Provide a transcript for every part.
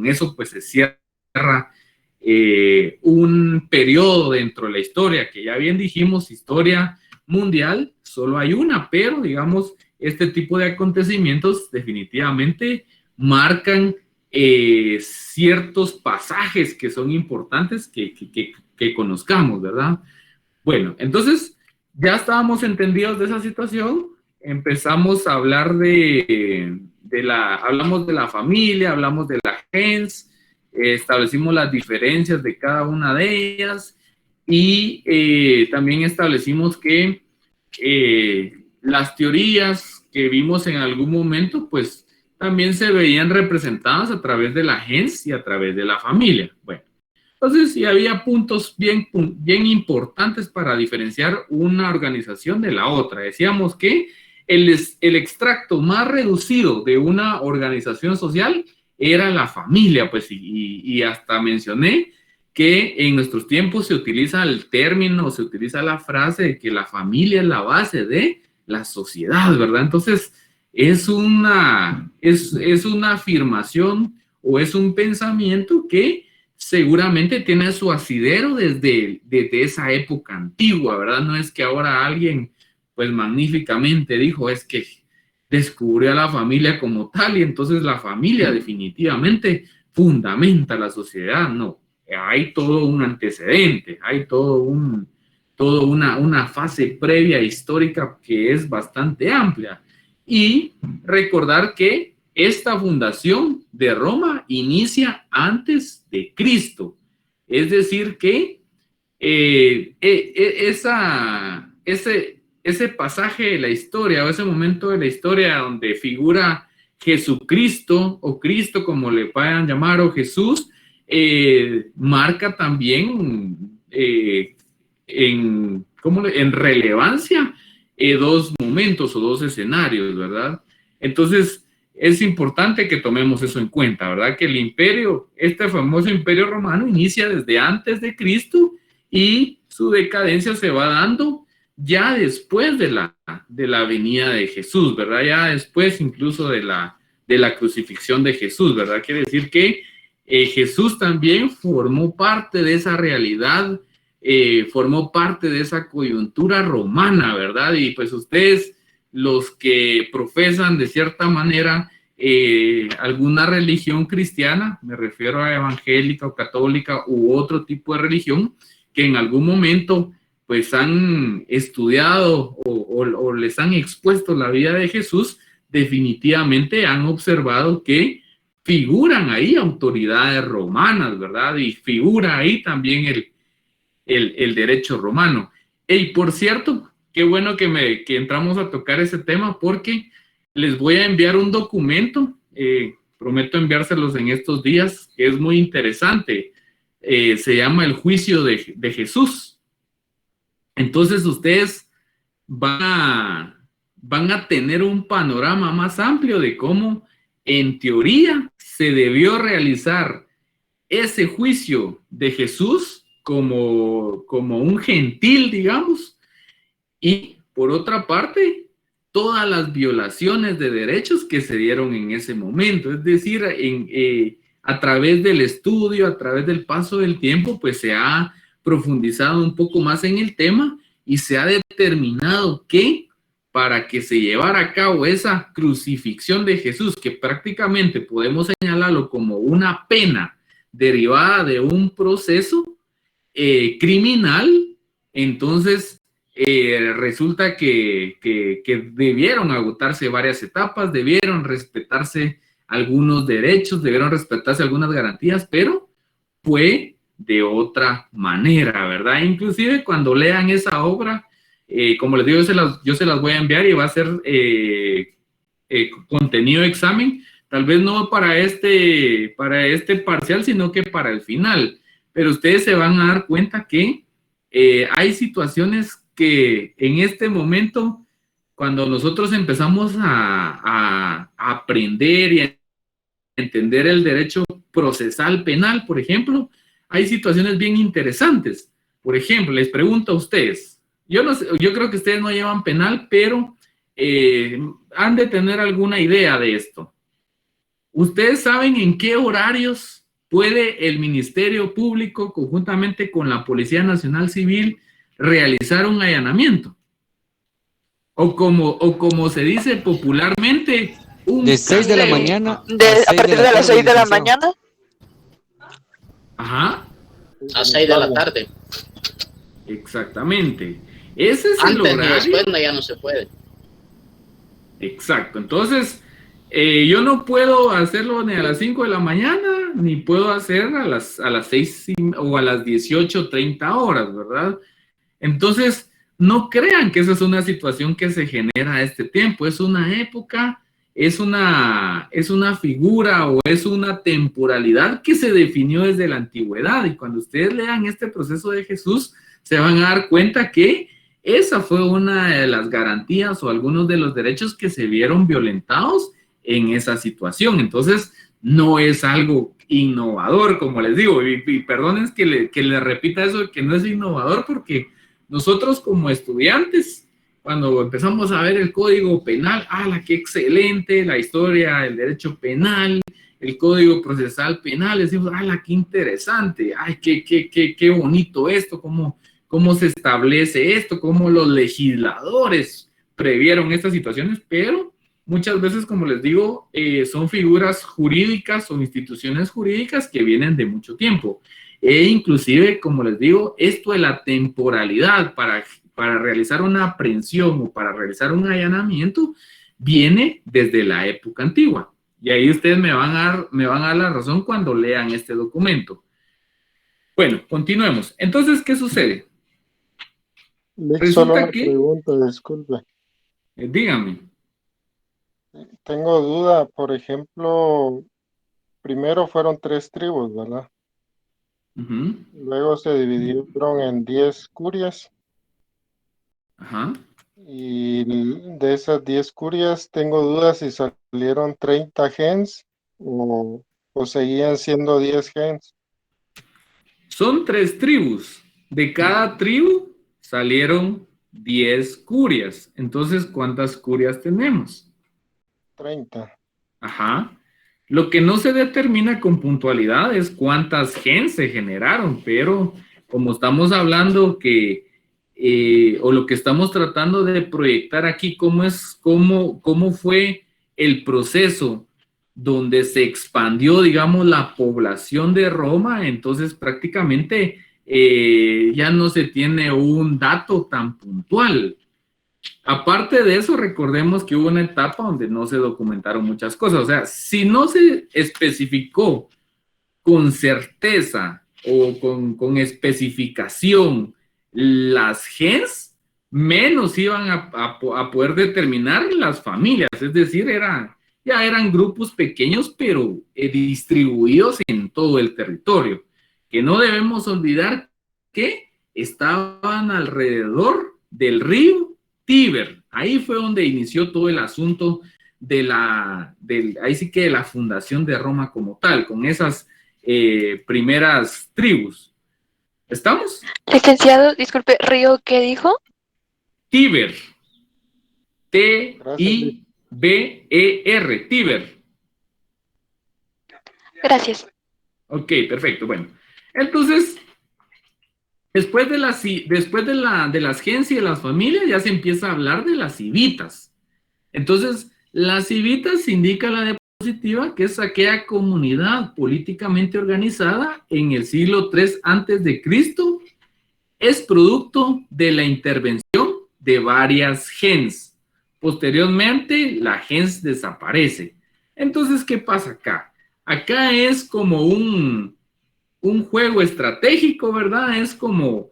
con eso pues se cierra un periodo dentro de la historia, que ya bien dijimos, historia mundial, solo hay una, pero digamos, este tipo de acontecimientos definitivamente marcan ciertos pasajes que son importantes que conozcamos, ¿verdad? Bueno, entonces ya estábamos entendidos de esa situación, empezamos a hablar hablamos de la familia, hablamos de la gens, establecimos las diferencias de cada una de ellas y también establecimos que las teorías que vimos en algún momento, pues también se veían representadas a través de la gens y a través de la familia. Bueno, entonces sí había puntos bien importantes para diferenciar una organización de la otra. Decíamos que el extracto más reducido de una organización social era la familia, pues, y hasta mencioné que en nuestros tiempos se utiliza el término, se utiliza la frase de que la familia es la base de la sociedad, ¿verdad? Entonces, es una afirmación o es un pensamiento que seguramente tiene su asidero desde esa época antigua, ¿verdad? No es que ahora alguien, pues magníficamente dijo, es que descubrió a la familia como tal y entonces la familia definitivamente fundamenta la sociedad. No, hay todo un antecedente, hay toda una fase previa histórica que es bastante amplia. Y recordar que esta fundación de Roma inicia antes de Cristo. Es decir, que ese pasaje de la historia o ese momento de la historia donde figura Jesucristo o Cristo, como le puedan llamar, o Jesús, marca también en relevancia dos momentos o dos escenarios, ¿verdad? Entonces, es importante que tomemos eso en cuenta, ¿verdad? Que el imperio, este famoso imperio romano, inicia desde antes de Cristo y su decadencia se va dando ya después de la venida de Jesús, ¿verdad? Ya después incluso de la crucifixión de Jesús, ¿verdad? Quiere decir que Jesús también formó parte de esa realidad, formó parte de esa coyuntura romana, ¿verdad? Y pues ustedes, los que profesan de cierta manera alguna religión cristiana, me refiero a evangélica o católica u otro tipo de religión, que en algún momento pues han estudiado o les han expuesto la vida de Jesús, definitivamente han observado que figuran ahí autoridades romanas, ¿verdad? Y figura ahí también el derecho romano. Y por cierto, qué bueno que entramos a tocar ese tema porque les voy a enviar un documento, prometo enviárselos en estos días, que es muy interesante. Se llama El Juicio de Jesús. Entonces ustedes van a tener un panorama más amplio de cómo en teoría se debió realizar ese juicio de Jesús como un gentil, digamos, y por otra parte, todas las violaciones de derechos que se dieron en ese momento, es decir, a través del estudio, a través del paso del tiempo, pues se ha profundizado un poco más en el tema y se ha determinado que para que se llevara a cabo esa crucifixión de Jesús, que prácticamente podemos señalarlo como una pena derivada de un proceso criminal, entonces resulta que debieron agotarse varias etapas, debieron respetarse algunos derechos, debieron respetarse algunas garantías, pero fue de otra manera, ¿verdad? Inclusive cuando lean esa obra, como les digo, yo se las voy a enviar y va a ser contenido de examen, tal vez no para este parcial, sino que para el final. Pero ustedes se van a dar cuenta que hay situaciones que en este momento, cuando nosotros empezamos a aprender y a entender el derecho procesal penal, por ejemplo, hay situaciones bien interesantes. Por ejemplo, les pregunto a ustedes, yo creo que ustedes no llevan penal, pero han de tener alguna idea de esto. ¿Ustedes saben en qué horarios puede el Ministerio Público, conjuntamente con la Policía Nacional Civil, realizar un allanamiento? O como se dice popularmente, De 6 de la cateo. mañana A partir de las 6 de la mañana. Ajá. A 6 de la tarde. Exactamente. Ese es Antes el horario. Ni después ya no se puede. Exacto. Entonces, yo no puedo hacerlo ni a las 5 de la mañana, ni puedo hacer a las 6 o a las 18:30 horas, ¿verdad? Entonces, no crean que esa es una situación que se genera a este tiempo. Es una época, es una figura o es una temporalidad que se definió desde la antigüedad. Y cuando ustedes lean este proceso de Jesús, se van a dar cuenta que esa fue una de las garantías o algunos de los derechos que se vieron violentados en esa situación. Entonces, no es algo innovador, como les digo, y perdonen que le repita eso, que no es innovador, porque nosotros como estudiantes, cuando empezamos a ver el Código Penal, ¡ala, qué excelente! La historia del derecho penal, el Código Procesal Penal, decimos, ¡ala, qué interesante! ¡Ay, qué bonito esto! ¿Cómo se establece esto? ¿Cómo los legisladores previeron estas situaciones? Pero muchas veces, como les digo, son figuras jurídicas o instituciones jurídicas que vienen de mucho tiempo. E inclusive, como les digo, esto de la temporalidad para realizar una aprehensión o para realizar un allanamiento viene desde la época antigua. Y ahí ustedes me van a dar la razón cuando lean este documento. Bueno, continuemos. Entonces, ¿qué sucede? Solo una pregunta, disculpe. Dígame. Tengo duda, por ejemplo, primero fueron 3 tribus, ¿verdad? Uh-huh. Luego se dividieron en 10 curias. Ajá. Y de esas 10 curias tengo dudas si salieron 30 gens o seguían siendo 10 gens. Son 3 tribus. De cada tribu salieron 10 curias. Entonces, ¿cuántas curias tenemos? 30. Ajá. Lo que no se determina con puntualidad es cuántas gens se generaron, pero como estamos hablando o lo que estamos tratando de proyectar aquí, cómo fue el proceso donde se expandió, digamos, la población de Roma, entonces prácticamente ya no se tiene un dato tan puntual. Aparte de eso, recordemos que hubo una etapa donde no se documentaron muchas cosas. O sea, si no se especificó con certeza o con especificación las gens, menos iban a poder determinar las familias. Es decir, ya eran grupos pequeños, pero distribuidos en todo el territorio. Que no debemos olvidar que estaban alrededor del río Tíber. Ahí fue donde inició todo el asunto ahí sí que de la fundación de Roma como tal, con esas primeras tribus. ¿Estamos? Licenciado, disculpe, ¿río qué dijo? Tíber. T-I-B-E-R. Tíber. Gracias. Ok, perfecto. Bueno, entonces, después de las gens y de las familias, ya se empieza a hablar de las civitas. Entonces, las civitas indica la diapositiva que es aquella comunidad políticamente organizada en el siglo III antes de Cristo, es producto de la intervención de varias gens. Posteriormente, la gens desaparece. Entonces, ¿qué pasa acá? Acá es como un juego estratégico, ¿verdad? Es como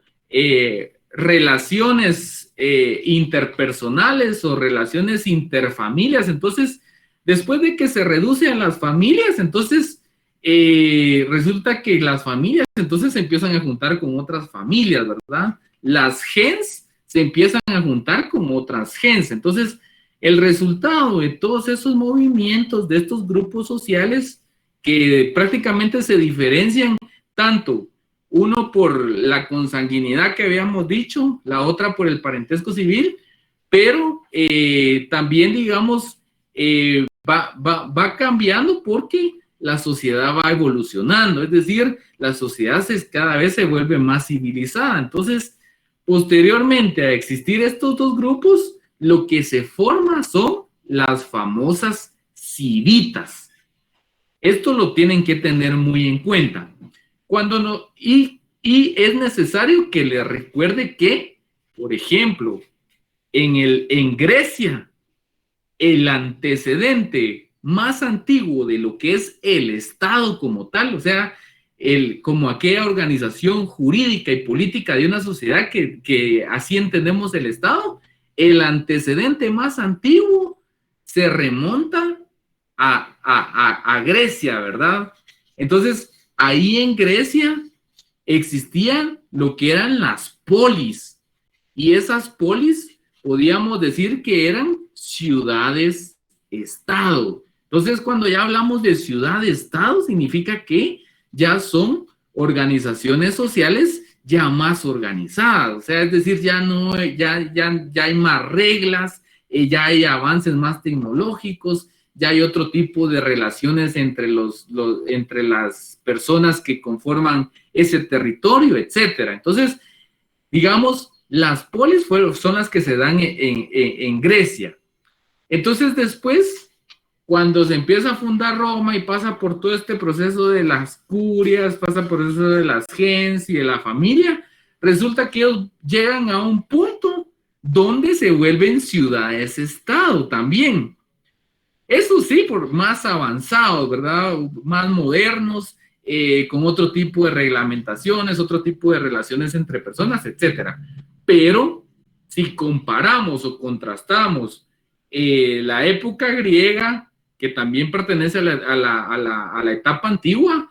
relaciones interpersonales o relaciones interfamilias. Entonces, después de que se reduce a las familias, entonces resulta que las familias entonces se empiezan a juntar con otras familias, ¿verdad? Las gens se empiezan a juntar con otras gens. Entonces, el resultado de todos esos movimientos, de estos grupos sociales que prácticamente se diferencian tanto uno por la consanguinidad que habíamos dicho, la otra por el parentesco civil, pero también, digamos, va cambiando porque la sociedad va evolucionando, es decir, la sociedad cada vez se vuelve más civilizada. Entonces, posteriormente a existir estos dos grupos, lo que se forma son las famosas civitas. Esto lo tienen que tener muy en cuenta. Y es necesario que les recuerde que, por ejemplo, en Grecia, el antecedente más antiguo de lo que es el Estado como tal, o sea, como aquella organización jurídica y política de una sociedad que así entendemos el Estado, el antecedente más antiguo se remonta a Grecia, ¿verdad? Entonces, ahí en Grecia existían lo que eran las polis, y esas polis podíamos decir que eran ciudades-estado. Entonces, cuando ya hablamos de ciudad-estado, significa que ya son organizaciones sociales ya más organizadas, o sea, es decir, ya hay más reglas, ya hay avances más tecnológicos, ya hay otro tipo de relaciones entre entre las personas que conforman ese territorio, etcétera. Entonces, digamos, las polis son las que se dan en Grecia. Entonces, después, cuando se empieza a fundar Roma y pasa por todo este proceso de las curias, pasa por eso de las gens y de la familia, resulta que ellos llegan a un punto donde se vuelven ciudades-estado también. Eso sí, por más avanzados, ¿verdad? Más modernos, con otro tipo de reglamentaciones, otro tipo de relaciones entre personas, etcétera. Pero si comparamos o contrastamos la época griega, que también pertenece a la etapa antigua,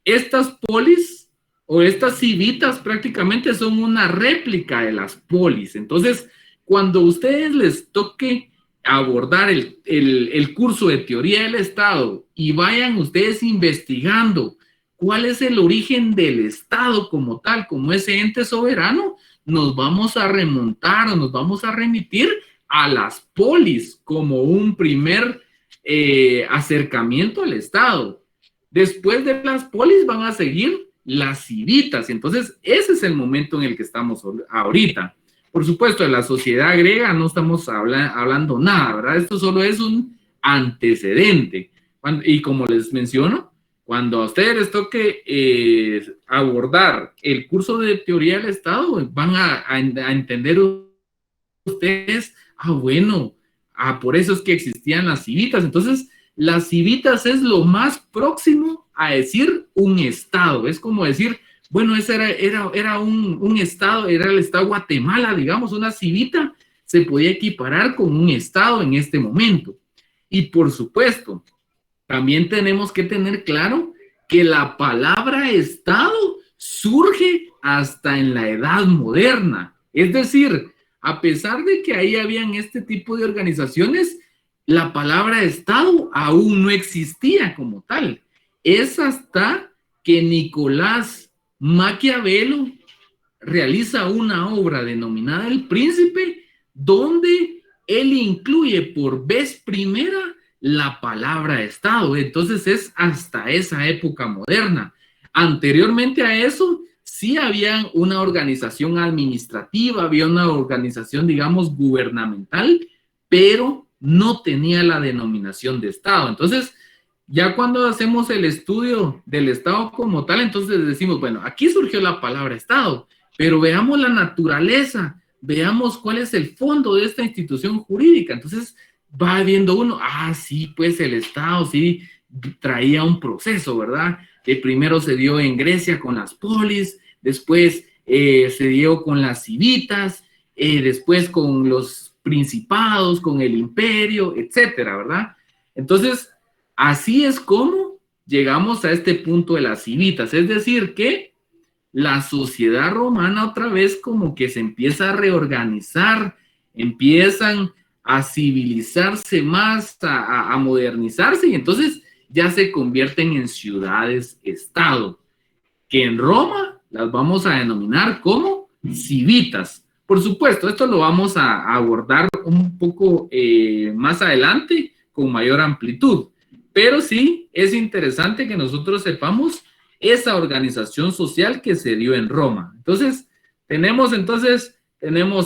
estas polis o estas civitas prácticamente son una réplica de las polis. Entonces, cuando a ustedes les toque abordar el curso de teoría del Estado y vayan ustedes investigando cuál es el origen del Estado como tal, como ese ente soberano, nos vamos a remontar o nos vamos a remitir a las polis como un primer acercamiento al Estado. Después de las polis van a seguir las civitas. Entonces, ese es el momento en el que estamos ahorita. Por supuesto, de la sociedad griega no estamos hablando nada, ¿verdad? Esto solo es un antecedente. Y como les menciono, cuando a ustedes les toque abordar el curso de teoría del Estado, van a entender ustedes, bueno, por eso es que existían las civitas. Entonces, las civitas es lo más próximo a decir un Estado. Es como decir, bueno, ese era un Estado, era el Estado Guatemala, digamos, una civita se podía equiparar con un Estado en este momento. Y por supuesto, también tenemos que tener claro que la palabra Estado surge hasta en la Edad Moderna. Es decir, a pesar de que ahí habían este tipo de organizaciones, la palabra Estado aún no existía como tal. Es hasta que Nicolás Maquiavelo realiza una obra denominada El Príncipe, donde él incluye por vez primera la palabra Estado. Entonces es hasta esa época moderna. Anteriormente a eso, sí había una organización administrativa, había una organización, digamos, gubernamental, pero no tenía la denominación de Estado. Entonces, ya cuando hacemos el estudio del Estado como tal, entonces decimos, bueno, aquí surgió la palabra Estado, pero veamos la naturaleza, veamos cuál es el fondo de esta institución jurídica. Entonces, va viendo uno, sí, pues el Estado sí traía un proceso, ¿verdad? Que primero se dio en Grecia con las polis, después se dio con las civitas, después con los principados, con el imperio, etcétera, ¿verdad? Entonces, así es como llegamos a este punto de las civitas, es decir, que la sociedad romana otra vez como que se empieza a reorganizar, empiezan a civilizarse más, a modernizarse, y entonces ya se convierten en ciudades-estado, que en Roma las vamos a denominar como civitas. Por supuesto, esto lo vamos a abordar un poco más adelante con mayor amplitud. Pero sí es interesante que nosotros sepamos esa organización social que se dio en Roma. Entonces, tenemos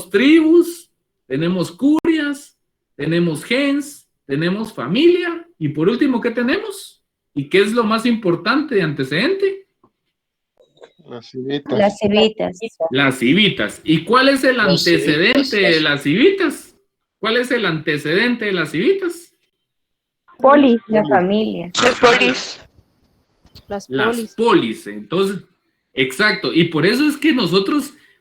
tribus, tenemos curias, tenemos gens, tenemos familia, y por último, ¿qué tenemos? ¿Y qué es lo más importante de antecedente? Las civitas. Las civitas. Las civitas. ¿Y cuál es el Los antecedente civitas. de las civitas? ¿Cuál es el antecedente de las civitas? Polis. La familia. Los polis. Las polis. Entonces, exacto. Y por eso es que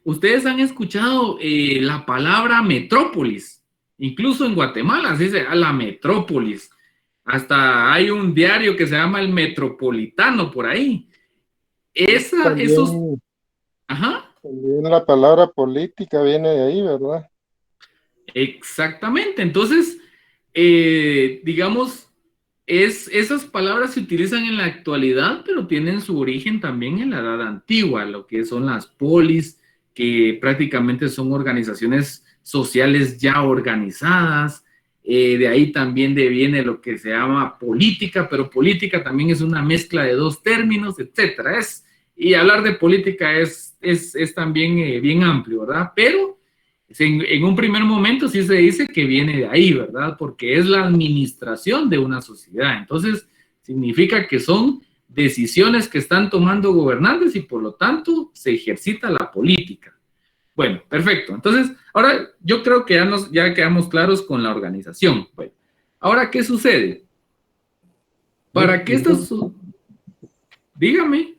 ustedes han escuchado la palabra metrópolis. Incluso en Guatemala se dice a la metrópolis. Hasta hay un diario que se llama El Metropolitano por ahí. También la palabra política viene de ahí, ¿verdad? Exactamente. Entonces, digamos, esas palabras se utilizan en la actualidad, pero tienen su origen también en la Edad Antigua, lo que son las polis, que prácticamente son organizaciones sociales ya organizadas. De ahí también viene lo que se llama política, pero política también es una mezcla de dos términos, etcétera. Y hablar de política es también bien amplio, ¿verdad? Pero en un primer momento sí se dice que viene de ahí, ¿verdad? Porque es la administración de una sociedad. Entonces, significa que son decisiones que están tomando gobernantes y por lo tanto se ejercita la política. Bueno, perfecto. Entonces, ahora yo creo que ya quedamos claros con la organización. Bueno, ahora, ¿qué sucede? Para que esto... Dígame.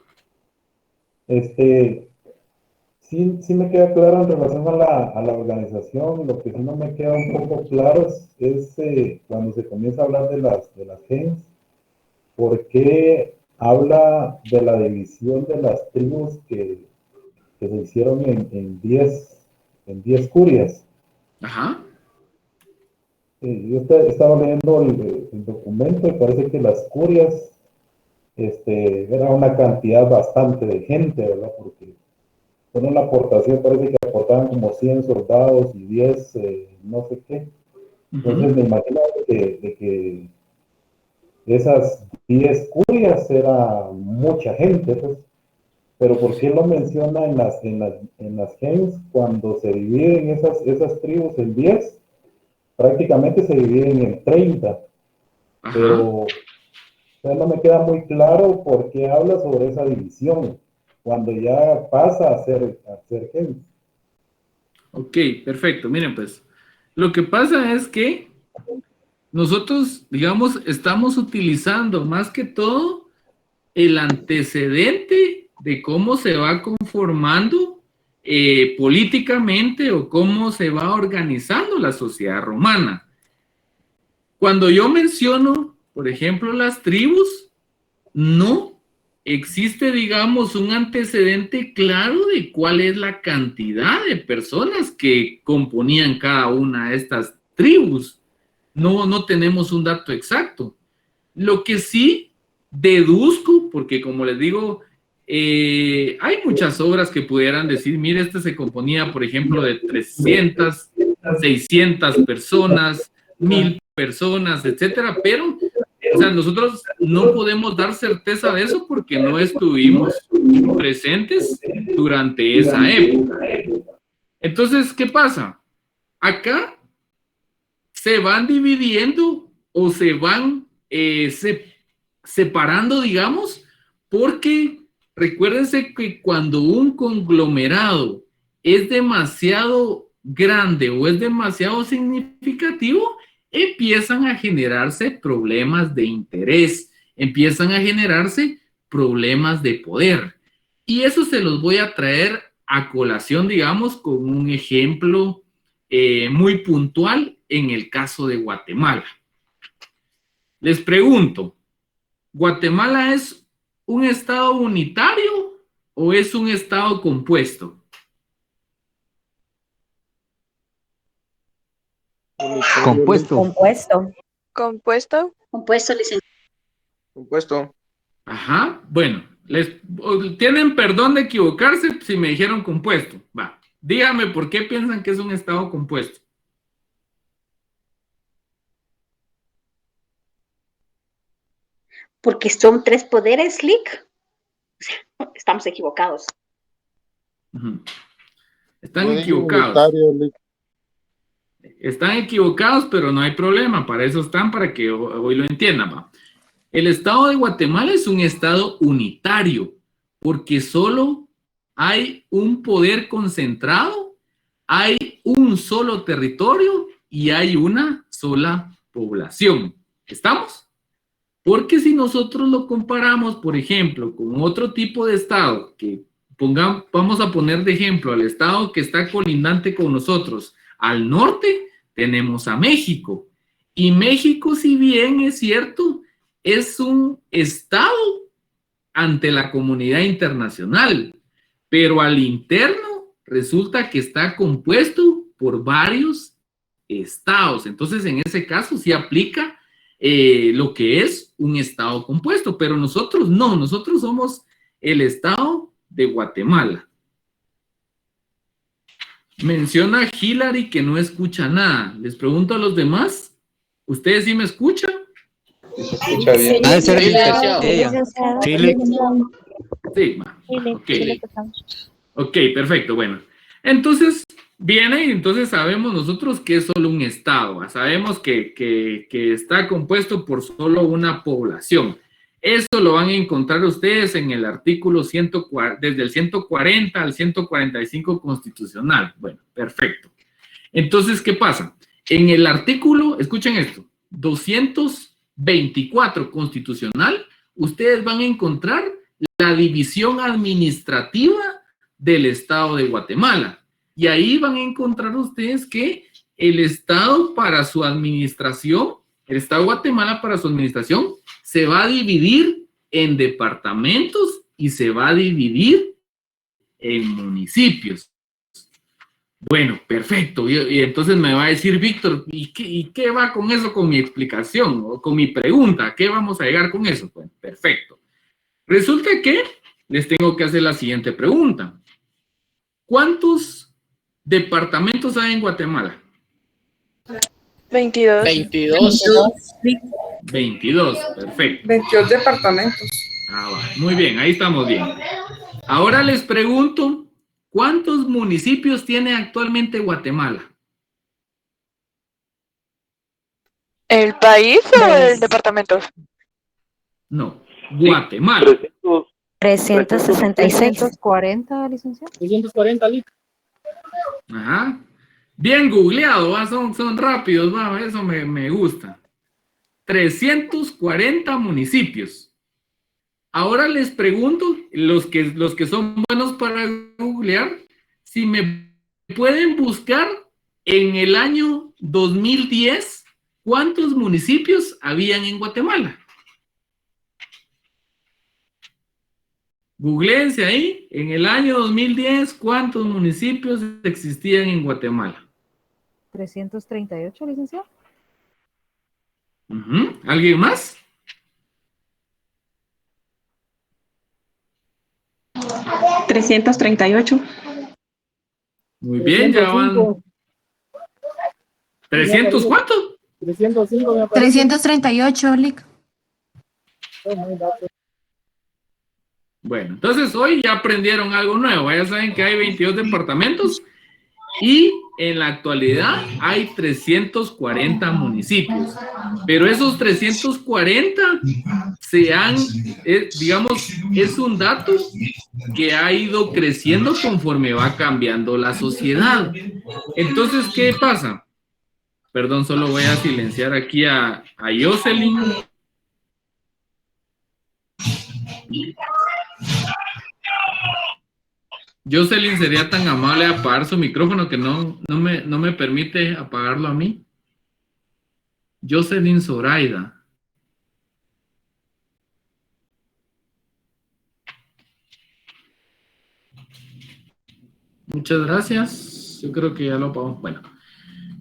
Sí me queda claro en relación a la organización. Lo que sí no me queda un poco claro es cuando se comienza a hablar de las gens, ¿por qué habla de la división de las tribus que se hicieron en 10 curias? Ajá. Yo estaba leyendo el documento y parece que las curias era una cantidad bastante de gente, ¿verdad? Porque con una aportación parece que aportaban como 100 soldados y 10 no sé qué. Entonces me imagino de que esas 10 curias era mucha gente, pues. Pero ¿por qué lo menciona en las gens cuando se dividen esas tribus en 10? Prácticamente se dividen en 30. Ajá. Pero no me queda muy claro por qué habla sobre esa división cuando ya pasa a ser gens. Ok, perfecto. Miren, pues, lo que pasa es que nosotros, digamos, estamos utilizando más que todo el antecedente de cómo se va conformando políticamente o cómo se va organizando la sociedad romana. Cuando yo menciono, por ejemplo, las tribus, no existe, digamos, un antecedente claro de cuál es la cantidad de personas que componían cada una de estas tribus. No tenemos un dato exacto. Lo que sí deduzco, porque como les digo, hay muchas obras que pudieran decir, mire, este se componía, por ejemplo, de 300, 600 personas, 1000 personas, etcétera, pero, o sea, nosotros no podemos dar certeza de eso porque no estuvimos presentes durante esa época. Entonces, ¿qué pasa? Acá se van dividiendo o se van separando, digamos, porque recuérdense que cuando un conglomerado es demasiado grande o es demasiado significativo, empiezan a generarse problemas de interés, empiezan a generarse problemas de poder. Y eso se los voy a traer a colación, digamos, con un ejemplo muy puntual en el caso de Guatemala. Les pregunto, ¿Guatemala es un estado unitario o es un estado compuesto? Compuesto. Compuesto. Compuesto, licenciado. Compuesto. Ajá, bueno, tienen perdón de equivocarse si me dijeron compuesto. Va, díganme por qué piensan que es un estado compuesto. porque son 3 poderes, Lick. O sea, estamos equivocados. Están Yo digo equivocados. unitario, Lick. Están equivocados, pero no hay problema. Para eso están, para que hoy lo entiendan. ¿Va? El estado de Guatemala es un estado unitario, porque solo hay un poder concentrado, hay un solo territorio y hay una sola población. ¿Estamos? Porque si nosotros lo comparamos, por ejemplo, con otro tipo de estado, que vamos a poner de ejemplo al estado que está colindante con nosotros, al norte tenemos a México. Y México, si bien es cierto, es un estado ante la comunidad internacional, pero al interno resulta que está compuesto por varios estados. Entonces, en ese caso sí aplica lo que es un estado compuesto, pero nosotros no, nosotros somos el estado de Guatemala. Menciona Hillary que no escucha nada. Les pregunto a los demás, ¿ustedes sí me escuchan? Sí, se escucha bien. Ha de ser Licenciado. ella. Chile. Sí, ok, perfecto, bueno. Entonces, viene y entonces sabemos nosotros que es solo un estado, sabemos que está compuesto por solo una población. Eso lo van a encontrar ustedes en el artículo 140, desde el 140 al 145 constitucional. Bueno, perfecto. Entonces, ¿qué pasa? En el artículo, escuchen esto, 224 constitucional, ustedes van a encontrar la división administrativa del Estado de Guatemala. Y ahí van a encontrar ustedes que el Estado para su administración, el Estado de Guatemala para su administración, se va a dividir en departamentos y se va a dividir en municipios. Bueno, perfecto. Y entonces me va a decir, Víctor, ¿y qué va con eso, con mi explicación o con mi pregunta? ¿Qué vamos a llegar con eso? Pues perfecto. Resulta que les tengo que hacer la siguiente pregunta. ¿Cuántos departamentos hay en Guatemala? 22. 22, perfecto. 22 departamentos. Va. Muy bien, ahí estamos bien. Ahora les pregunto, ¿cuántos municipios tiene actualmente Guatemala? ¿El país o el departamento? No, Guatemala. 366. 340, licenciado. 340 litros. Ajá. Bien googleado, ¿va? Son rápidos, ¿va? Eso me gusta. 340 municipios. Ahora les pregunto, los que son buenos para googlear, si me pueden buscar en el año 2010, ¿cuántos municipios habían en Guatemala? Googleense ahí, en el año 2010, ¿cuántos municipios existían en Guatemala? 338, licenciado. ¿Alguien más? 338. Muy bien, ya van. ¿300 cuánto? 305. 338, Lick. Bueno, entonces hoy ya aprendieron algo nuevo. Ya saben que hay 22 departamentos y en la actualidad hay 340 municipios. Pero esos 340 digamos, es un dato que ha ido creciendo conforme va cambiando la sociedad. Entonces, ¿qué pasa? Perdón, solo voy a silenciar aquí a Jocelyn. Jocelyn sería tan amable a apagar su micrófono que no me permite apagarlo a mí. Jocelyn Zoraida. Muchas gracias. Yo creo que ya lo apagó. Bueno,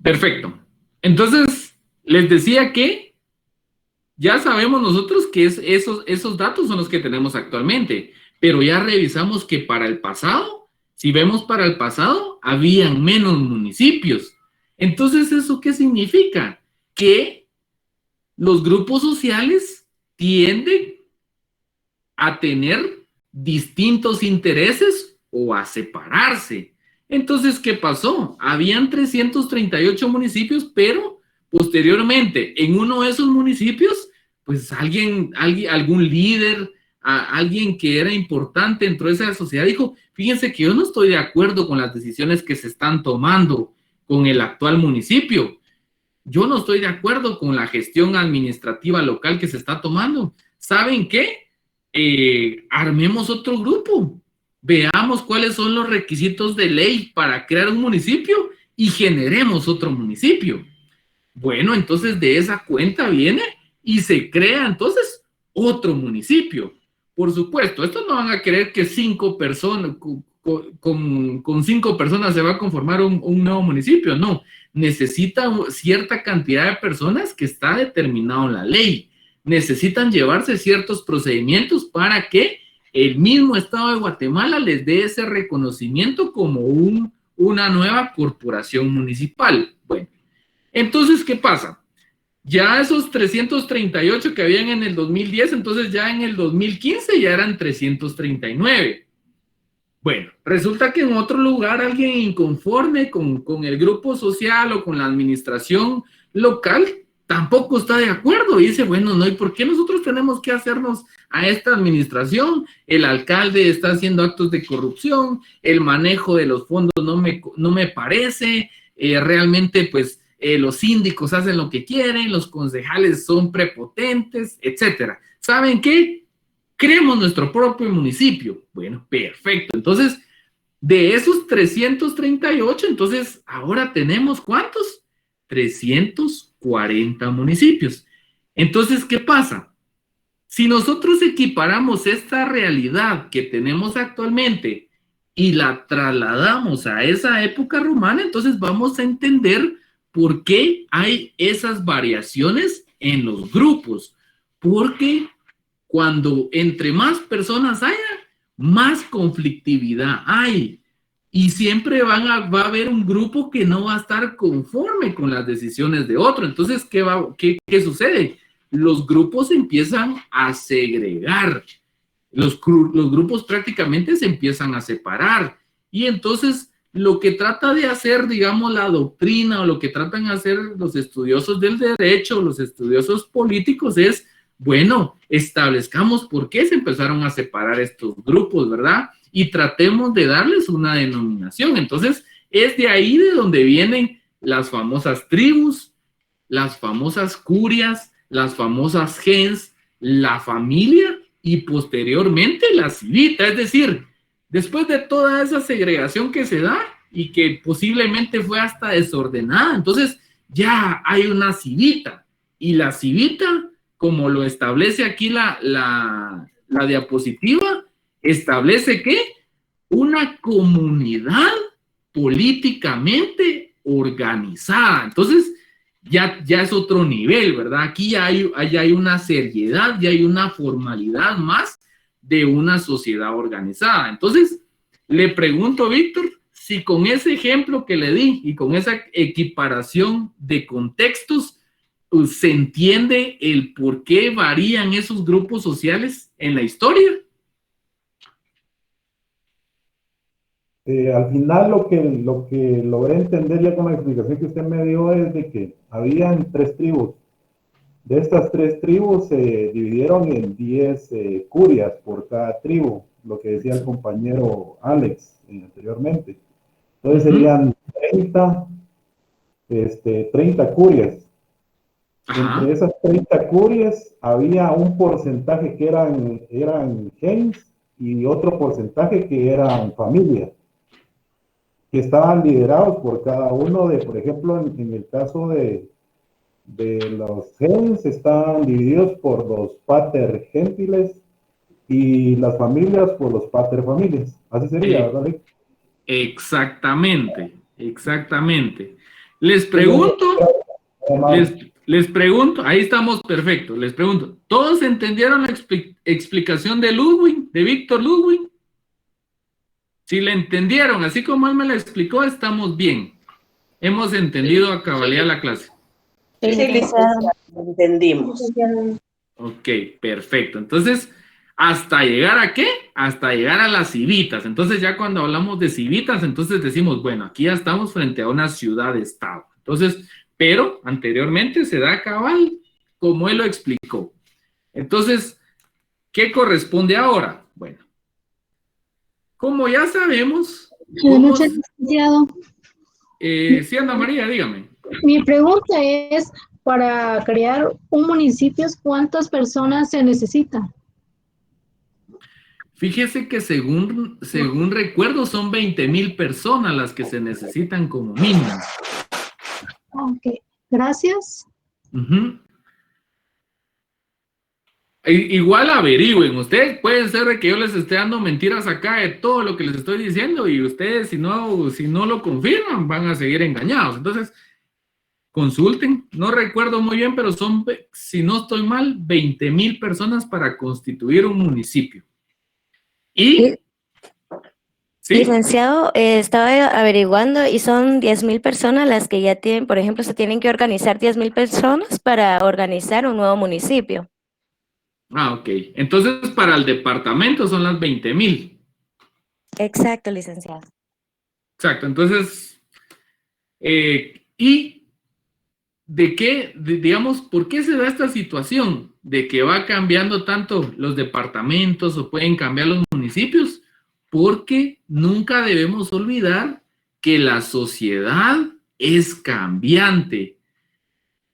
perfecto. Entonces, les decía que ya sabemos nosotros que esos datos son los que tenemos actualmente, pero ya revisamos que para el pasado, si vemos para el pasado, habían menos municipios. Entonces, ¿eso qué significa? Que los grupos sociales tiende a tener distintos intereses o a separarse. Entonces, ¿qué pasó? Habían 338 municipios, pero posteriormente, en uno de esos municipios, pues algún líder, alguien que era importante dentro de esa sociedad dijo, fíjense que yo no estoy de acuerdo con las decisiones que se están tomando con el actual municipio. Yo no estoy de acuerdo con la gestión administrativa local que se está tomando. ¿Saben qué? Armemos otro grupo. Veamos cuáles son los requisitos de ley para crear un municipio y generemos otro municipio. Bueno, entonces de esa cuenta viene y se crea entonces otro municipio. Por supuesto, esto no van a creer que 5 personas, con 5 personas se va a conformar un nuevo municipio. No, necesita cierta cantidad de personas que está determinado en la ley. Necesitan llevarse ciertos procedimientos para que el mismo Estado de Guatemala les dé ese reconocimiento como una nueva corporación municipal. Bueno, entonces, ¿qué pasa? Ya esos 338 que habían en el 2010, entonces ya en el 2015 ya eran 339. Bueno, resulta que en otro lugar alguien inconforme con el grupo social o con la administración local tampoco está de acuerdo y dice, bueno, no, ¿y por qué nosotros tenemos que hacernos a esta administración? El alcalde está haciendo actos de corrupción, el manejo de los fondos no me parece, realmente pues los síndicos hacen lo que quieren, los concejales son prepotentes, etcétera. ¿Saben qué? Creemos nuestro propio municipio. Bueno, perfecto. Entonces, de esos 338, entonces ahora tenemos ¿cuántos? 340 municipios. Entonces, ¿qué pasa? Si nosotros equiparamos esta realidad que tenemos actualmente y la trasladamos a esa época romana, entonces vamos a entender por qué hay esas variaciones en los grupos. Porque cuando entre más personas haya, más conflictividad hay. Y siempre va a haber un grupo que no va a estar conforme con las decisiones de otro. Entonces, ¿qué sucede? Los grupos empiezan a segregar. Los grupos prácticamente se empiezan a separar. Y entonces, lo que trata de hacer, digamos, la doctrina o lo que tratan de hacer los estudiosos del derecho, los estudiosos políticos es, bueno, establezcamos por qué se empezaron a separar estos grupos, ¿verdad? Y tratemos de darles una denominación. Entonces, es de ahí de donde vienen las famosas tribus, las famosas curias, las famosas gens, la familia y posteriormente la civita. Es decir, después de toda esa segregación que se da y que posiblemente fue hasta desordenada, entonces ya hay una civita. Y la civita, como lo establece aquí la diapositiva, establece que una comunidad políticamente organizada. Entonces, ya es otro nivel, ¿verdad? Aquí ya hay una seriedad, ya hay una formalidad más de una sociedad organizada. Entonces, le pregunto, Víctor, si con ese ejemplo que le di y con esa equiparación de contextos, ¿se entiende el por qué varían esos grupos sociales en la historia? Al final lo que logré entender ya con la explicación que usted me dio es de que habían 3 tribus. De estas 3 tribus se dividieron en 10 curias por cada tribu, lo que decía el compañero Alex anteriormente. Entonces serían 30 curias. Ajá. Entre esas 30 curias había un porcentaje que eran gens y otro porcentaje que eran familias, que estaban liderados por cada uno de, por ejemplo, en el caso de los gens, estaban divididos por los pater gentiles y las familias por los pater familias. Así sería, ¿verdad? Exactamente. Les pregunto, ahí estamos perfecto. Les pregunto, ¿todos entendieron la explicación de Ludwig, de Víctor Ludwig? Si la entendieron, así como él me la explicó, estamos bien. Hemos entendido a cabalidad la clase. Sí, Entendimos. Ok, perfecto. Entonces, ¿hasta llegar a qué? Hasta llegar a las civitas. Entonces, ya cuando hablamos de civitas, entonces decimos, bueno, aquí ya estamos frente a una ciudad-estado. Entonces, pero anteriormente se da cabal, como él lo explicó. Entonces, ¿qué corresponde ahora? Bueno, como ya sabemos... Buenas noches, licenciado. Sí, Ana María, dígame. Mi pregunta es, para crear un municipio, ¿cuántas personas se necesitan? Fíjese que según recuerdo son 20,000 personas las que se necesitan como mínimo. Ok, gracias. Ujú. Igual averigüen, ustedes pueden ser de que yo les esté dando mentiras acá de todo lo que les estoy diciendo y ustedes si no lo confirman van a seguir engañados. Entonces, consulten, no recuerdo muy bien, pero son, si no estoy mal, 20,000 personas para constituir un municipio. Y... ¿sí? Licenciado, estaba averiguando y son 10,000 personas las que ya tienen, por ejemplo, se tienen que organizar 10,000 personas para organizar un nuevo municipio. Ah, ok. Entonces, para el departamento son las 20,000. Exacto, licenciado. Exacto. Entonces, ¿y de qué, digamos, por qué se da esta situación de que va cambiando tanto los departamentos o pueden cambiar los municipios? Porque nunca debemos olvidar que la sociedad es cambiante.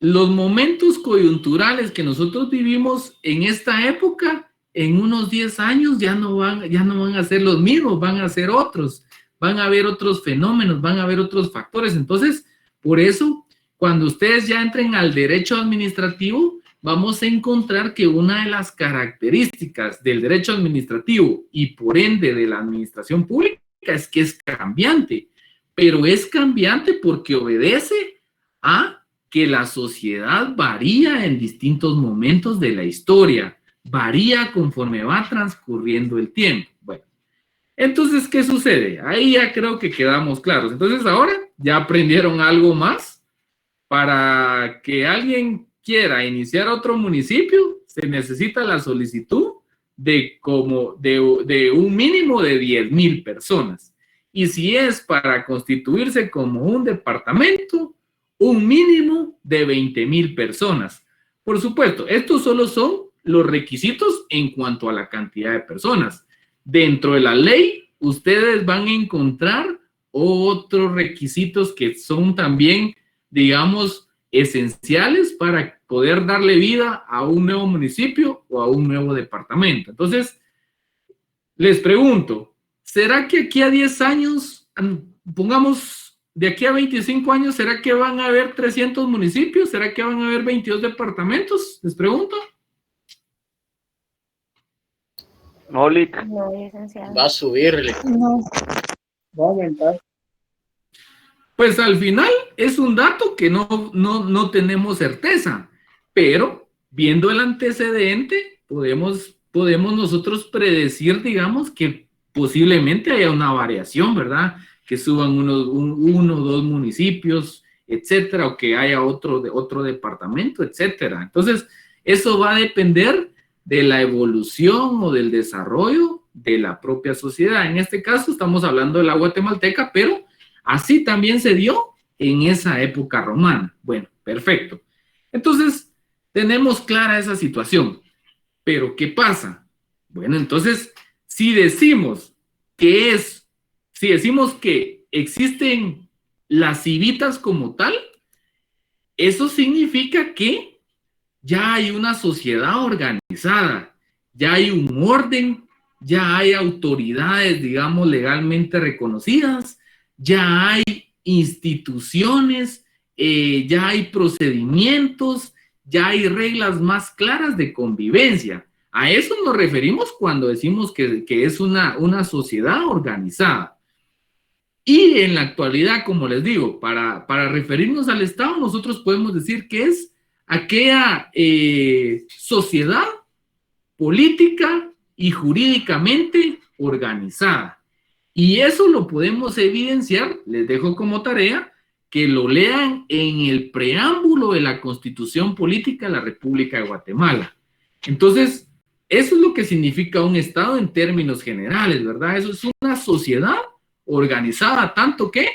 Los momentos coyunturales que nosotros vivimos en esta época, en unos 10 años ya no van a ser los mismos, van a ser otros, van a haber otros fenómenos, van a haber otros factores. Entonces, por eso, cuando ustedes ya entren al derecho administrativo, vamos a encontrar que una de las características del derecho administrativo y por ende de la administración pública es que es cambiante, pero es cambiante porque obedece a que la sociedad varía en distintos momentos de la historia, varía conforme va transcurriendo el tiempo. Bueno, entonces, ¿qué sucede? Ahí ya creo que quedamos claros. Entonces, ahora ya aprendieron algo más. Para que alguien quiera iniciar otro municipio, se necesita la solicitud de un mínimo de 10,000 personas. Y si es para constituirse como un departamento, un mínimo de 20,000 personas. Por supuesto, estos solo son los requisitos en cuanto a la cantidad de personas. Dentro de la ley, ustedes van a encontrar otros requisitos que son también, digamos, esenciales para poder darle vida a un nuevo municipio o a un nuevo departamento. Entonces, les pregunto, ¿será que aquí a 10 años, pongamos de aquí a 25 años, ¿será que van a haber 300 municipios? ¿Será que van a haber 22 departamentos? Les pregunto. No, Lic. No, licenciado. Va a subirle. No. Va a aumentar. Pues al final es un dato que no tenemos certeza, pero viendo el antecedente podemos nosotros predecir, digamos, que posiblemente haya una variación, ¿verdad? Que suban uno o dos municipios, etcétera, o que haya otro departamento, etcétera. Entonces, eso va a depender de la evolución o del desarrollo de la propia sociedad. En este caso estamos hablando de la guatemalteca, pero así también se dio en esa época romana. Bueno, perfecto. Entonces, tenemos clara esa situación. Pero, ¿qué pasa? Bueno, entonces, si decimos que existen las civitas como tal, eso significa que ya hay una sociedad organizada, ya hay un orden, ya hay autoridades, digamos, legalmente reconocidas, ya hay instituciones, ya hay procedimientos, ya hay reglas más claras de convivencia. A eso nos referimos cuando decimos que es una sociedad organizada. Y en la actualidad, como les digo, para referirnos al Estado, nosotros podemos decir que es aquella sociedad política y jurídicamente organizada. Y eso lo podemos evidenciar, les dejo como tarea, que lo lean en el preámbulo de la Constitución Política de la República de Guatemala. Entonces, eso es lo que significa un Estado en términos generales, ¿verdad? Eso es una sociedad organizada tanto que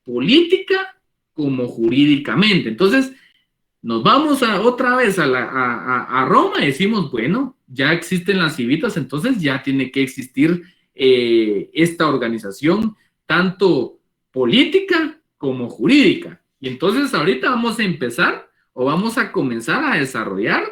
política como jurídicamente. Entonces, nos vamos otra vez a Roma y decimos, bueno, ya existen las civitas, entonces ya tiene que existir esta organización tanto política como jurídica. Y entonces ahorita vamos a empezar o vamos a comenzar a desarrollar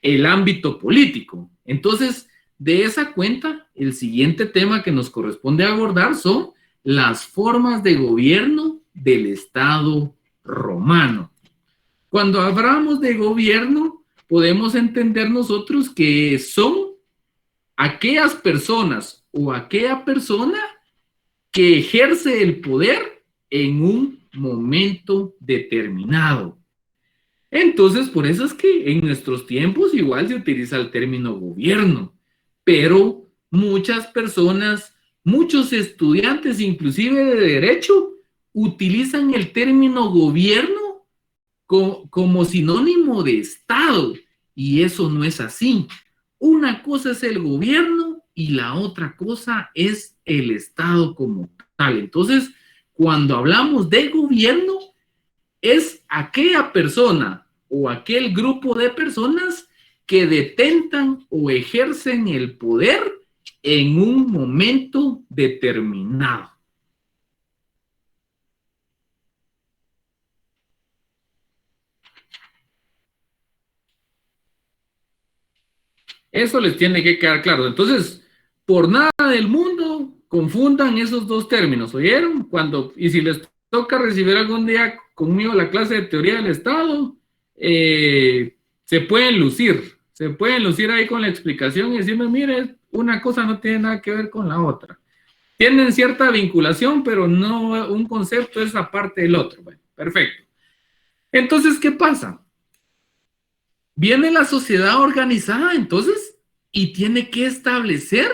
el ámbito político. Entonces, de esa cuenta, el siguiente tema que nos corresponde abordar son las formas de gobierno del Estado romano. Cuando hablamos de gobierno, podemos entender nosotros que son aquellas personas o aquella persona que ejerce el poder en un momento determinado. Entonces, por eso es que en nuestros tiempos igual se utiliza el término gobierno, pero muchas personas, muchos estudiantes, inclusive de derecho, utilizan el término gobierno como sinónimo de Estado, y eso no es así. Una cosa es el gobierno y la otra cosa es el Estado como tal. Entonces, cuando hablamos de gobierno, es aquella persona o aquel grupo de personas que detentan o ejercen el poder en un momento determinado. Eso les tiene que quedar claro. Entonces, por nada del mundo, confundan esos dos términos, ¿oyeron? Y si les toca recibir algún día conmigo la clase de teoría del Estado, se pueden lucir ahí con la explicación y decirme, mire, una cosa no tiene nada que ver con la otra. Tienen cierta vinculación, pero no, un concepto es aparte del otro. Bueno, perfecto. Entonces, ¿qué pasa? Viene la sociedad organizada, entonces, y tiene que establecer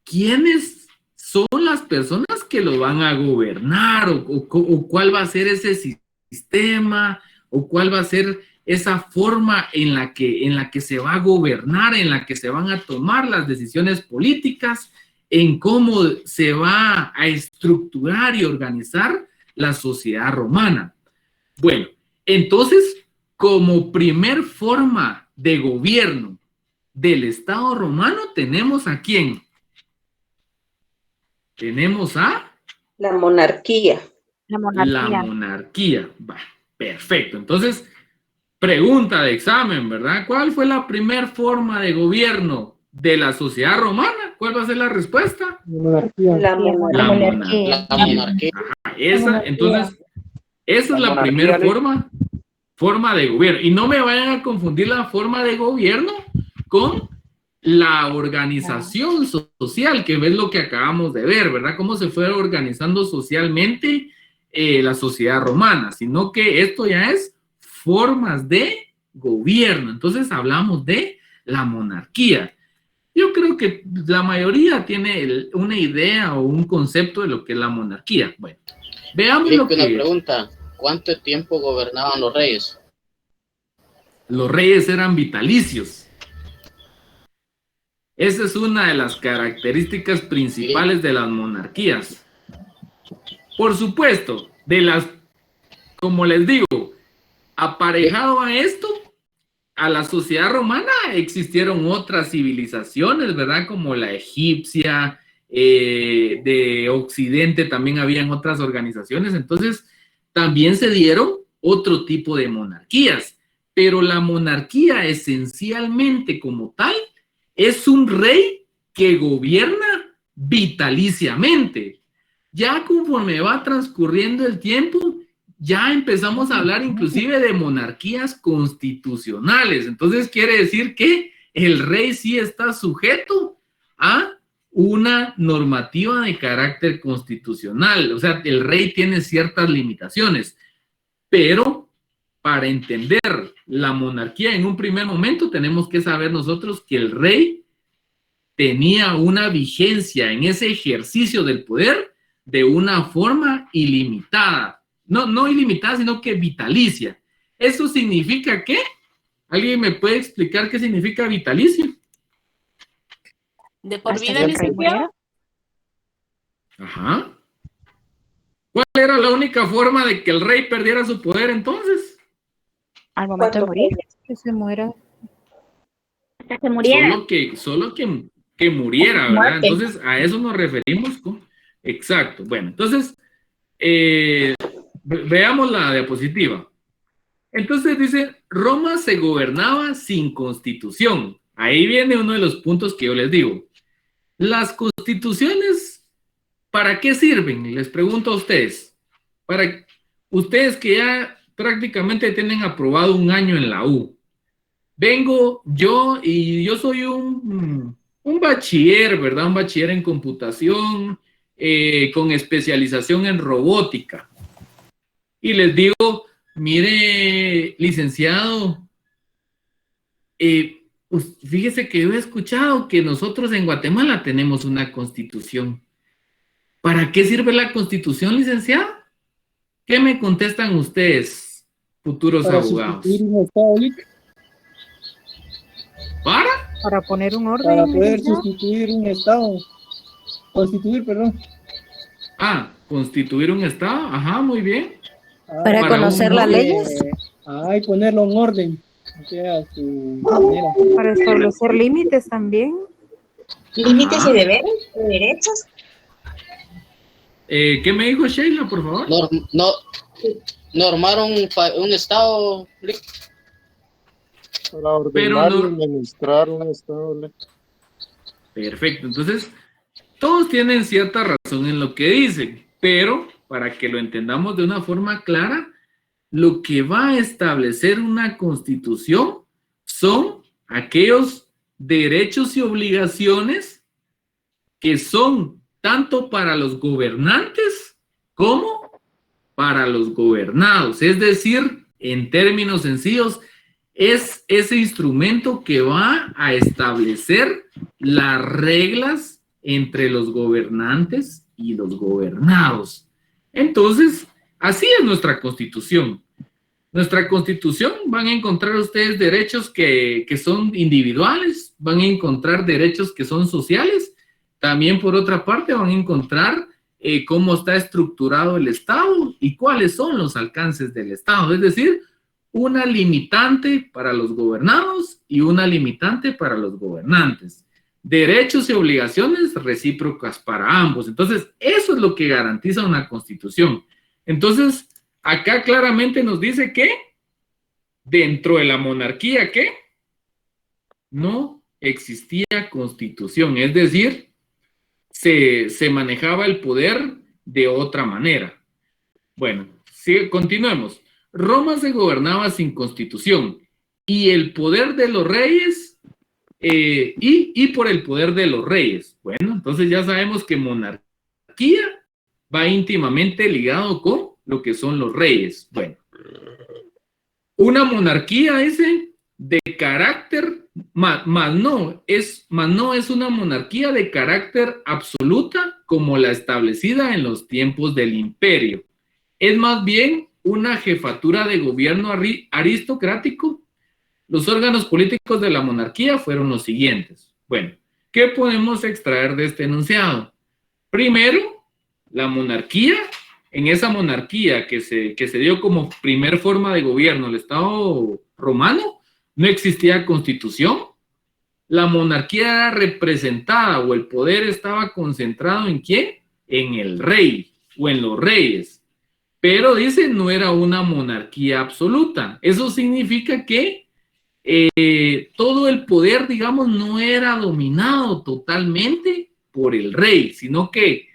quiénes son las personas que lo van a gobernar, o cuál va a ser ese sistema, o cuál va a ser esa forma en la que se va a gobernar, en la que se van a tomar las decisiones políticas, en cómo se va a estructurar y organizar la sociedad romana. Bueno, entonces, como primer forma de gobierno del Estado romano, tenemos ¿a quién? Tenemos a... La monarquía. La monarquía. Va, perfecto. Entonces, pregunta de examen, ¿verdad? ¿Cuál fue la primer forma de gobierno de la sociedad romana? ¿Cuál va a ser la respuesta? La monarquía. La monarquía. Ajá, entonces, esa es la primera forma de gobierno. Y no me vayan a confundir la forma de gobierno con la organización social, que es lo que acabamos de ver, ¿verdad? Cómo se fue organizando socialmente la sociedad romana, sino que esto ya es formas de gobierno. Entonces hablamos de la monarquía. Yo creo que la mayoría tiene una idea o un concepto de lo que es la monarquía. Bueno, veamos lo que... Una pregunta, ¿cuánto tiempo gobernaban los reyes? Los reyes eran vitalicios. Esa es una de las características principales de las monarquías. Por supuesto, como les digo, aparejado a esto, a la sociedad romana existieron otras civilizaciones, ¿verdad? Como la egipcia, de Occidente también habían otras organizaciones, entonces también se dieron otro tipo de monarquías, pero la monarquía esencialmente como tal es un rey que gobierna vitaliciamente. Ya conforme va transcurriendo el tiempo, ya empezamos a hablar inclusive de monarquías constitucionales. Entonces quiere decir que el rey sí está sujeto a una normativa de carácter constitucional. O sea, el rey tiene ciertas limitaciones, pero para entender la monarquía en un primer momento tenemos que saber nosotros que el rey tenía una vigencia en ese ejercicio del poder de una forma ilimitada. No ilimitada, sino que vitalicia. Eso significa que ¿Alguien me puede explicar qué significa vitalicio? ¿De por vida, siempre licenciado? Ajá. ¿Cuál era la única forma de que el rey perdiera su poder entonces? Al momento de morir, Cuando que se muera. hasta que muriera. Solo que muriera, ¿verdad? Muerte. Entonces, a eso nos referimos. Exacto. Bueno, entonces, veamos la diapositiva. Entonces dice, Roma se gobernaba sin constitución. Ahí viene uno de los puntos que yo les digo. Las constituciones, ¿para qué sirven? Les pregunto a ustedes. Para ustedes que ya prácticamente tienen aprobado un año en la U. Vengo yo y yo soy un bachiller, ¿verdad? Un bachiller en computación, con especialización en robótica. Y les digo, mire, licenciado, fíjese que yo he escuchado que nosotros en Guatemala tenemos una constitución. ¿Para qué sirve la constitución, licenciado? ¿Qué me contestan ustedes, futuros abogados? Un estado, ¿Para poner un orden. para poder licenciado. sustituir un estado. Constituir, perdón. Constituir un estado, ajá, muy bien. Para conocer las leyes. Y ponerlo en orden. O sea, su manera. Para establecer límites también. Límites y deberes, y derechos. ¿Qué me dijo Sheila, por favor? Normaron un estado. Para ordenar y administrar un estado. Perfecto, entonces todos tienen cierta razón en lo que dicen, pero para que lo entendamos de una forma clara, lo que va a establecer una constitución son aquellos derechos y obligaciones que son tanto para los gobernantes como para los gobernados. Es decir, en términos sencillos, es ese instrumento que va a establecer las reglas entre los gobernantes y los gobernados. Entonces, así es nuestra Constitución. Nuestra Constitución, van a encontrar ustedes derechos que son individuales, van a encontrar derechos que son sociales. También, por otra parte, van a encontrar cómo está estructurado el Estado y cuáles son los alcances del Estado. Es decir, una limitante para los gobernados y una limitante para los gobernantes. Derechos y obligaciones recíprocas para ambos. Entonces, eso es lo que garantiza una Constitución. Entonces, acá claramente nos dice que dentro de la monarquía, ¿qué? No existía Constitución. Es decir, se manejaba el poder de otra manera. Bueno, continuemos. Roma se gobernaba sin constitución y el poder de los reyes, y por el poder de los reyes. Bueno, entonces ya sabemos que monarquía va íntimamente ligado con lo que son los reyes. Bueno, una monarquía de carácter, más no es una monarquía de carácter absoluta como la establecida en los tiempos del imperio. Es más bien una jefatura de gobierno aristocrático. Los órganos políticos de la monarquía fueron los siguientes. Bueno, ¿qué podemos extraer de este enunciado? Primero, la monarquía, en esa monarquía que se dio como primer forma de gobierno, el Estado romano, no existía constitución. La monarquía era representada o el poder estaba concentrado ¿en quién? En el rey o en los reyes. Pero dice, no era una monarquía absoluta. Eso significa que todo el poder, digamos, no era dominado totalmente por el rey, sino que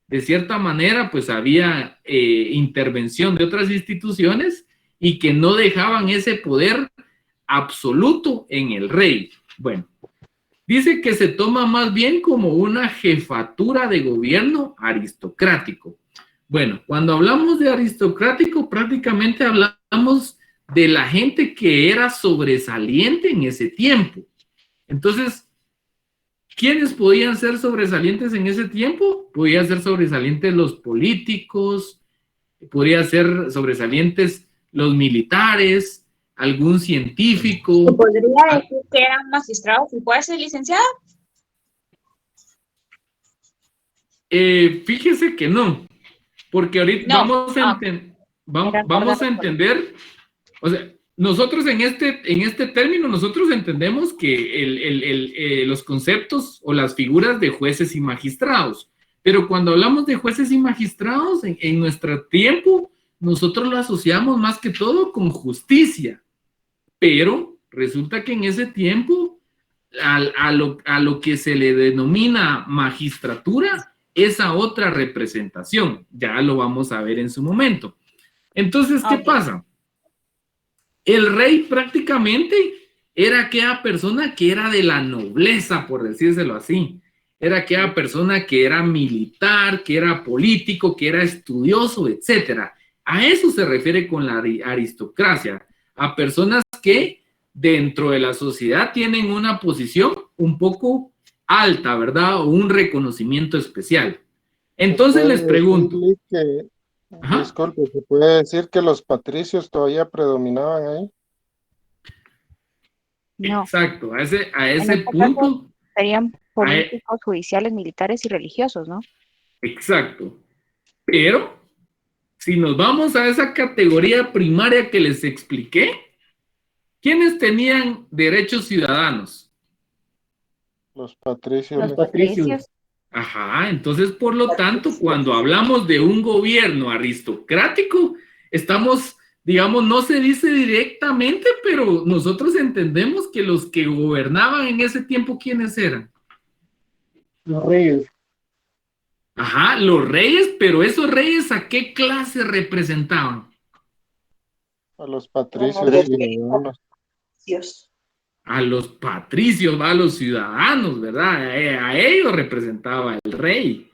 de cierta manera pues había intervención de otras instituciones y que no dejaban ese poder absoluto en el rey. Bueno, dice que se toma más bien como una jefatura de gobierno aristocrático. Bueno, cuando hablamos de aristocrático, prácticamente hablamos de la gente que era sobresaliente en ese tiempo. Entonces, ¿quiénes podían ser sobresalientes en ese tiempo? Podían ser sobresalientes los políticos, podían ser sobresalientes los militares, algún científico. ¿Podría decir que era un magistrado y puede ser licenciado? Fíjese que no, porque ahorita No. vamos a entender, o sea, nosotros en este término, nosotros entendemos que los conceptos o las figuras de jueces y magistrados, pero cuando hablamos de jueces y magistrados, en nuestro tiempo, nosotros lo asociamos más que todo con justicia, pero resulta que en ese tiempo, a lo que se le denomina magistratura, esa otra representación, ya lo vamos a ver en su momento. Entonces, ¿qué pasa? El rey prácticamente era aquella persona que era de la nobleza, por decírselo así. Era aquella persona que era militar, que era político, que era estudioso, etc. A eso se refiere con la aristocracia, a personas que dentro de la sociedad tienen una posición un poco alta, ¿verdad? O un reconocimiento especial. Entonces les pregunto. Disculpe, ¿se puede decir que los patricios todavía predominaban ahí? No. Exacto, a ese En punto. caso, serían políticos, judiciales, militares y religiosos, ¿no? Exacto. Pero, si nos vamos a esa categoría primaria que les expliqué, ¿quiénes tenían derechos ciudadanos? Los patricios. Los patricios. Ajá, entonces, por lo tanto, cuando hablamos de un gobierno aristocrático, estamos, digamos, no se dice directamente, pero nosotros entendemos que los que gobernaban en ese tiempo, ¿quiénes eran? Los reyes. Ajá, los reyes, pero esos reyes, ¿a qué clase representaban? A los patricios. A los patricios, a los ciudadanos, ¿verdad? A ellos representaba el rey.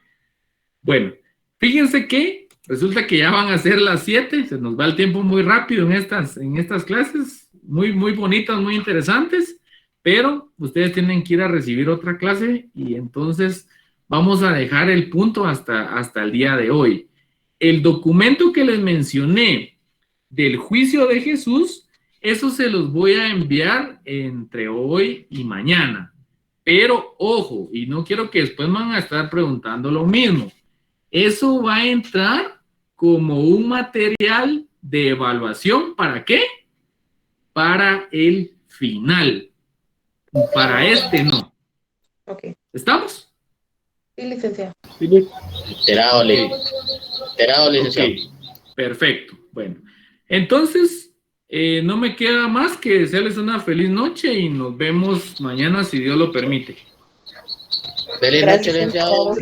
Bueno, fíjense que resulta que ya van a ser las 7, se nos va el tiempo muy rápido en estas clases, muy, muy bonitas, muy interesantes, pero ustedes tienen que ir a recibir otra clase y entonces vamos a dejar el punto hasta el día de hoy. El documento que les mencioné del juicio de Jesús, eso se los voy a enviar entre hoy y mañana. Pero, ojo, y no quiero que después me van a estar preguntando lo mismo. Eso va a entrar como un material de evaluación. ¿Para qué? Para el final. Para este no. Ok. ¿Estamos? Sí, licenciado. Enterado, licenciado. Okay. Perfecto. Bueno, entonces... no me queda más que desearles una feliz noche y nos vemos mañana si Dios lo permite. Feliz noche, licenciado.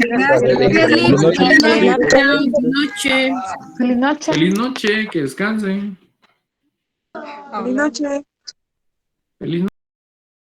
Feliz noche, que descansen. Feliz noche. Feliz noche.